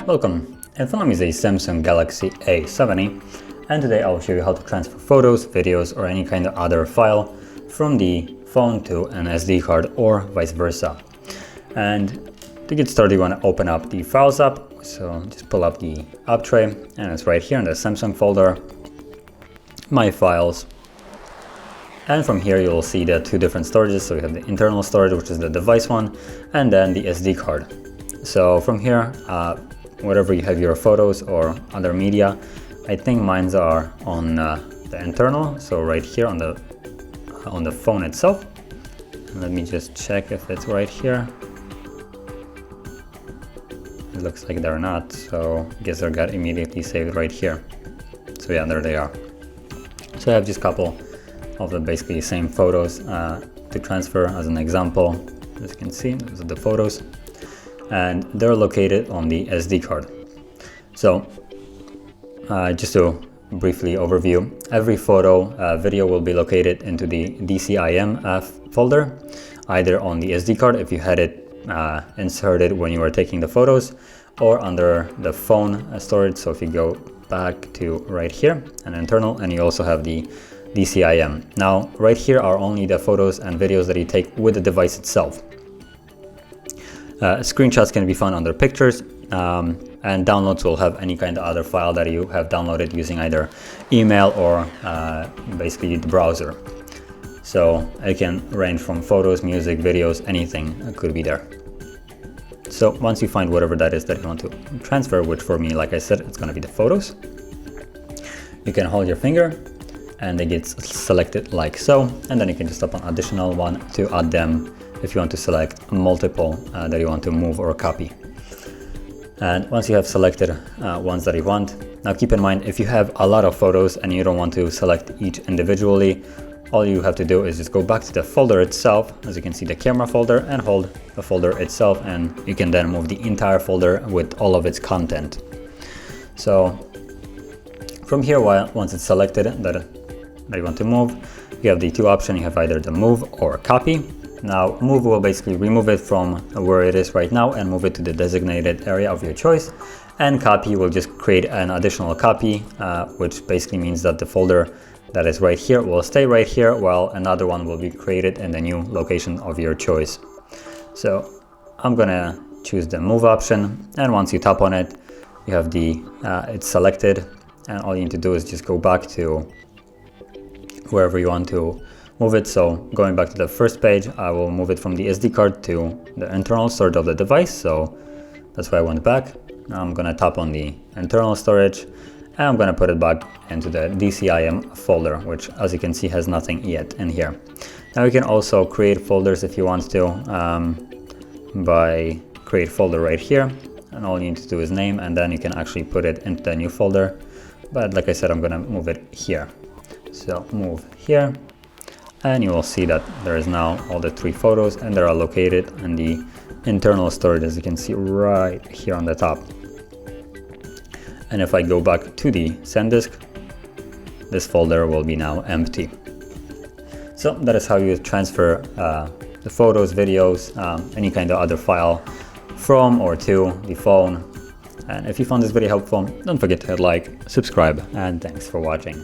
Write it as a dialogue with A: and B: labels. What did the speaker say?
A: Welcome, in front of me is a Samsung Galaxy A70, and today I'll show you how to transfer photos, videos or any kind of other file from the phone to an SD card or vice versa. And to get started, you want to open up the Files app, so just pull up the app tray and it's right here in the Samsung folder, My Files. And from here you'll see the two different storages, so you have the internal storage, which is the device one, and then the SD card. So from here, wherever you have your photos or other media, I think mine are on the internal, so right here on the phone itself. Let me just check if it's right here. It looks like they're not, so I guess they got immediately saved right here. So yeah, there they are. So I have just a couple of the basically same photos to transfer as an example. As you can see, those are the photos, and they're located on the SD card. So just to briefly overview, every photo, video will be located into the DCIM folder, either on the SD card if you had it inserted when you were taking the photos, or under the phone storage. So if you go back to right here, an internal, and you also have the DCIM. Now right here are only the photos and videos that you take with the device itself. Screenshots can be found under pictures, and downloads will have any kind of other file that you have downloaded using either email or basically the browser. So it can range from photos, music, videos, anything could be there. So once you find whatever that is that you want to transfer, which for me, like I said, it's going to be the photos, you can hold your finger and it gets selected like so, and then you can just tap on additional one to add them if you want to select multiple that you want to move or copy. And once you have selected ones that you want, now keep in mind, if you have a lot of photos and you don't want to select each individually, all you have to do is just go back to the folder itself, as you can see the camera folder, and hold the folder itself, and you can then move the entire folder with all of its content. So from here, once it's selected that you want to move, you have the two options. You have either the move or copy. Now move will basically remove it from where it is right now and move it to the designated area of your choice, and copy will just create an additional copy, which basically means that the folder that is right here will stay right here, while another one will be created in the new location of your choice. So I'm gonna choose the move option, and once you tap on it, you have it's selected, and all you need to do is just go back to wherever you want to move it. So going back to the first page, I will move it from the SD card to the internal storage of the device. So that's why I went back. Now I'm gonna tap on the internal storage, and I'm gonna put it back into the DCIM folder, which as you can see has nothing yet in here. Now you can also create folders if you want to by create folder right here, and all you need to do is name, and then you can actually put it into the new folder. But like I said, I'm gonna move it here. So move here, and you will see that there is now all the three photos, and they are located in the internal storage, as you can see right here on the top. And if I go back to the SanDisk, this folder will be now empty. So that is how you transfer the photos, videos, any kind of other file from or to the phone. And if you found this video helpful, don't forget to hit like, subscribe, and thanks for watching.